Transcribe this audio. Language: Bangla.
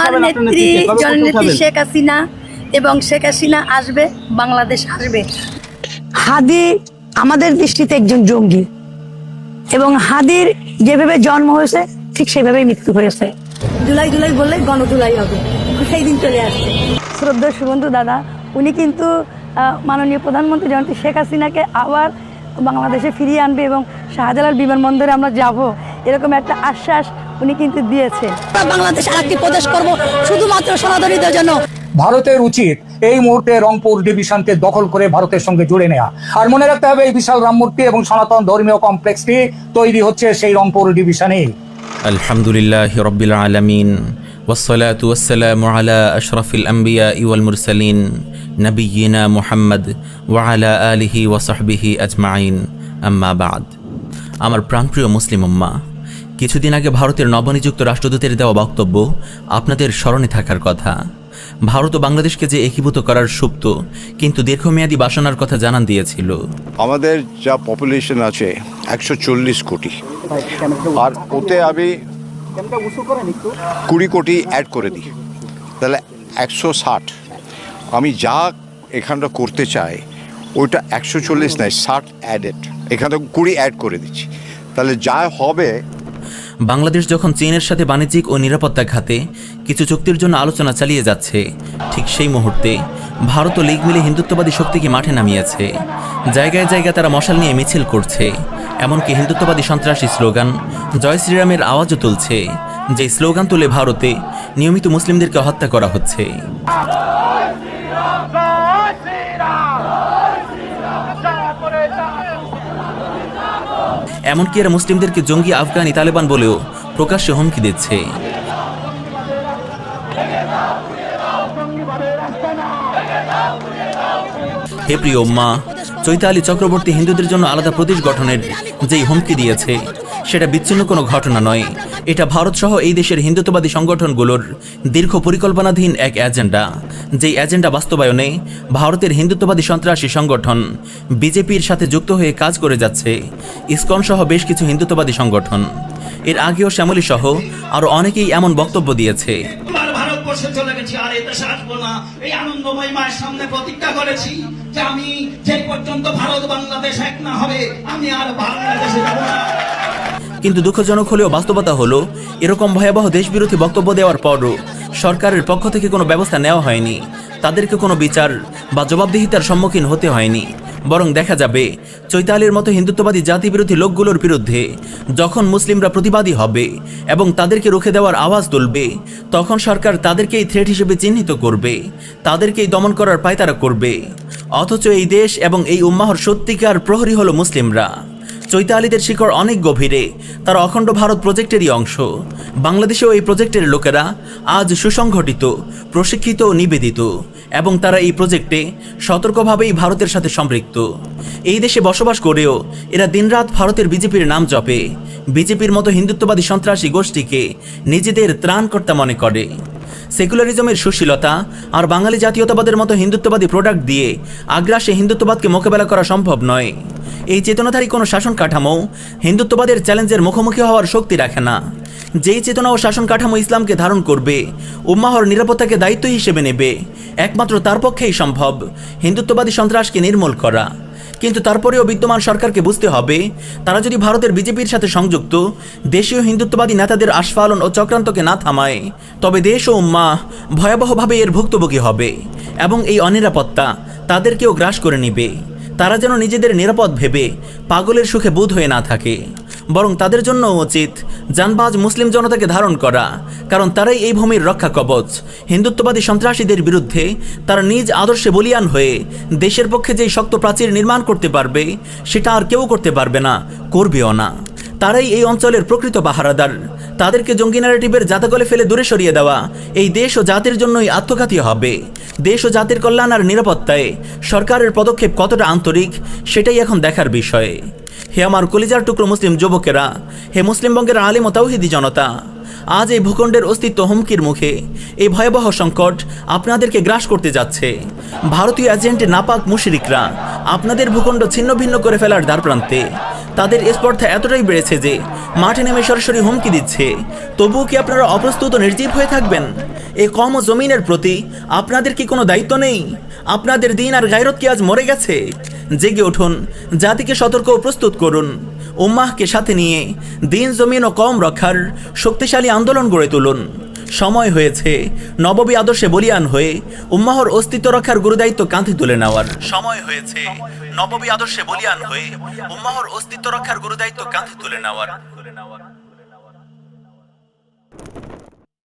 আর নেত্রী জননেত্রী শেখ হাসিনা এবং শেখ হাসিনা আসবে, বাংলাদেশ আসবে। হাদি আমাদের দৃষ্টিতে একজন জঙ্গি এবং হাদির যেভাবে জন্ম হয়েছে ঠিক সেভাবেই মৃত্যু হয়েছে। জুলাই জুলাই বললে গণজুলাই হবে, সেই দিন চলে আসছে। শ্রদ্ধা শুভেন্দু দাদা উনি কিন্তু মাননীয় প্রধানমন্ত্রী জননেত্রী শেখ হাসিনাকে আবার বাংলাদেশে ফিরিয়ে আনবে এবং শাহজালাল বিমানবন্দরে আমরা যাব, এরকম একটা আশ্বাস উনি কিন্তু দিয়েছে। বাংলাদেশ আরেকটি প্রদেশ করব শুধুমাত্র সনাতনীদের জন্য। ভারতের উচিত এই মুহূর্তে রংপুর ডিভিশনকে দখল করে ভারতের সঙ্গে জুড়ে নেওয়া। আর মনে রাখতে হবে এই বিশাল রামমূর্তি এবং সনাতন ধর্মীয় কমপ্লেক্সটি তৈরি হচ্ছে সেই রংপুর ডিভিশনে। আলহামদুলিল্লাহ রব্বিল আলামিন والصلاة والسلام على أشرف الأنبياء والمرسلين نبينا محمد وعلى آله وصحبه أجمعين أما بعد। আমার প্রাণপ্রিয় মুসলিম উম্মাহ, কিছুদিন আগে ভারতের নবনিযুক্ত রাষ্ট্রদূতের দেওয়া বক্তব্য আপনাদের স্মরণে থাকার কথা। ভারত ও বাংলাদেশকে যে একীভূত করার সুপ্ত কিন্তু দীর্ঘমেয়াদী বাসনার কথা জানান দিয়েছিল। আমাদের যা পপুলেশন আছে 140 কোটি, আর ওতে আমি 20 কোটি অ্যাড করে দিই, তাহলে 160। আমি যা এখানটা করতে চাই ওইটা 140 নয়, 60 অ্যাডেড, এখানে 20 অ্যাড করে দিচ্ছি, তাহলে যা হবে। বাংলাদেশ যখন চীনের সাথে বাণিজ্যিক ও নিরাপত্তা খাতে কিছু চুক্তির জন্য আলোচনা চালিয়ে যাচ্ছে, ঠিক সেই মুহূর্তে ভারত ও লীগ মিলে হিন্দুত্ববাদী শক্তিকে মাঠে নামিয়েছে। জায়গায় জায়গায় তারা মশাল নিয়ে মিছিল করছে, এমনকি হিন্দুত্ববাদী সন্ত্রাসী স্লোগান জয় শ্রীরামের আওয়াজও তুলছে, যে স্লোগান তুলে ভারতে নিয়মিত মুসলিমদেরকে হত্যা করা হচ্ছে। এমনকি এরা মুসলিমদেরকে জঙ্গি আফগানি তালেবান বলেও প্রকাশ্যে হুমকি দিচ্ছে। হে প্রিয় উম্মাহ, চৈতালি চক্রবর্তী হিন্দুদের জন্য আলাদা প্রদেশ গঠনের যেই হুমকি দিয়েছে সেটা বিচ্ছিন্ন কোনো ঘটনা নয়, এটা ভারত সহ এই দেশের হিন্দুত্ববাদী সংগঠনগুলোর দীর্ঘ পরিকল্পনাধীন এক এজেন্ডা, যেই এজেন্ডা বাস্তবায়নে ভারতের হিন্দুত্ববাদী সন্ত্রাসী সংগঠন বিজেপির সাথে যুক্ত হয়ে কাজ করে যাচ্ছে ইসকন সহ বেশ কিছু হিন্দুত্ববাদী সংগঠন। এর আগেও শ্যামলী সহ আরও অনেকেই এমন বক্তব্য দিয়েছে। ভারতবর্ষে চলে গেছি, আর এই দেশে আসবো না। এই আনন্দময় মায়ের সামনে প্রতিজ্ঞা করেছি যে আমি যে পর্যন্ত ভারত বাংলাদেশ এক না হবে আমি আর বাংলাদেশে যাব না। কিন্তু দুঃখজনক হলেও বাস্তবতা হলো, এরকম ভয়াবহ দেশবিরোধী বক্তব্য দেওয়ার পরও সরকারের পক্ষ থেকে কোনো ব্যবস্থা নেওয়া হয়নি, তাদেরকে কোনো বিচার বা জবাবদিহিতার সম্মুখীন হতে হয়নি। বরং দেখা যাবে চৈতালির মতো হিন্দুত্ববাদী জাতিবিরোধী লোকগুলোর বিরুদ্ধে যখন মুসলিমরা প্রতিবাদী হবে এবং তাদেরকে রুখে দেওয়ার আওয়াজ তুলবে, তখন সরকার তাদেরকেই থ্রেট হিসেবে চিহ্নিত করবে, তাদেরকেই দমন করার পায়তারা করবে। অথচ এই দেশ এবং এই উম্মাহর সত্যিকার প্রহরী হলো মুসলিমরা। চৈতালিদের শিকড় অনেক গভীরে, তারা অখণ্ড ভারত প্রজেক্টেরই অংশ। বাংলাদেশেও এই প্রজেক্টের লোকেরা আজ সুসংগঠিত, প্রশিক্ষিত ও নিবেদিত, এবং তারা এই প্রজেক্টে সতর্কভাবেই ভারতের সাথে সম্পৃক্ত। এই দেশে বসবাস করেও এরা দিনরাত ভারতের বিজেপির নাম জপে, বিজেপির মতো হিন্দুত্ববাদী সন্ত্রাসী গোষ্ঠীকে নিজেদের ত্রাণকর্তা মনে করে। সেকুলারিজমের সুশীলতা আর বাঙালি জাতীয়তাবাদের মতো হিন্দুত্ববাদী প্রোডাক্ট দিয়ে আগ্রাসে হিন্দুত্ববাদকে মোকাবেলা করা সম্ভব নয়। এই চেতনাধারী কোনো শাসন কাঠামো হিন্দুত্ববাদের চ্যালেঞ্জের মুখোমুখি হওয়ার শক্তি রাখে না। যেই চেতনা ও শাসন কাঠামো ইসলামকে ধারণ করবে, উম্মাহর নিরাপত্তাকে দায়িত্ব হিসেবে নেবে, একমাত্র তার পক্ষেই সম্ভব হিন্দুত্ববাদী সন্ত্রাসকে নির্মূল করা। কিন্তু তারপরেও বিদ্যমান সরকারকে বুঝতে হবে, তারা যদি ভারতের বিজেপির সাথে সংযুক্ত দেশীয় হিন্দুত্ববাদী নেতাদের আস্ফালন ও চক্রান্তকে না থামায়, তবে দেশ ও উম্মাহ ভয়াবহভাবে এর ভুক্তভোগী হবে এবং এই অনিরাপত্তা তাদেরকেও গ্রাস করে নেবে। তারা যেন নিজেদের নিরাপদ ভেবে পাগলের সুখে বুঁদ হয়ে না থাকে, বরং তাদের জন্য উচিত জানবাজ মুসলিম জনতাকে ধারণ করা, কারণ তারাই এই ভূমির রক্ষা কবচ। হিন্দুত্ববাদী সন্ত্রাসীদের বিরুদ্ধে তারা নিজ আদর্শে বলিয়ান হয়ে দেশের পক্ষে যেই শক্ত প্রাচীর নির্মাণ করতে পারবে, সেটা আর কেউ করতে পারবে না, করবেও না। তারাই এই অঞ্চলের প্রকৃত পাহারাদার। তাদেরকে জঙ্গি ন্যারেটিভের জাতাকলে ফেলে দূরে সরিয়ে দেওয়া এই দেশ ও জাতির জন্যই আত্মঘাতী হবে। দেশ ও জাতির কল্যাণ আর নিরাপত্তায় সরকারের পদক্ষেপ কতটা আন্তরিক, সেটাই এখন দেখার বিষয়। হে আমার কলিজার টুকরো মুসলিম যুবকেরা, হে মুসলিমবঙ্গের আলিম ও তাওহীদি জনতা, আজ এই ভূখণ্ডের অস্তিত্ব হুমকির মুখে। এই ভয়াবহ সংকট আপনাদেরকে গ্রাস করতে যাচ্ছে। ভারতীয় এজেন্টে নাপাক মুশরিকরা আপনাদের ভূখণ্ড ছিন্ন ভিন্ন করে ফেলার দ্বারপ্রান্তে। তাদের স্পর্ধা এতটাই বেড়েছে যে মাঠে নেমে সরাসরি হুমকি দিচ্ছে। তবুও কি আপনারা অপ্রস্তুত ও নির্জীব হয়ে থাকবেন? এই কম জমিনের প্রতি আপনাদের কি কোনো দায়িত্ব নেই? আপনাদের দিন আর গায়রত কি আজ মরে গেছে? জেগে উঠুন, জাতিকে সতর্ক ও প্রস্তুত করুন। উম্মাহকে সাথে নিয়ে দিন, জমিন ও কম রক্ষার শক্তিশালী আন্দোলন গড়ে তুলুন। সময় হয়েছে নববী আদর্শে বলিয়ান হয়ে উম্মাহর অস্তিত্ব রক্ষার গুরুদায়িত্ব কাঁধে তুলে নেওয়ার। সময় হয়েছে নববী আদর্শে বলিয়ান হয়ে উম্মাহর অস্তিত্ব রক্ষার গুরুদায়িত্ব কাঁধে তুলে নেওয়ার।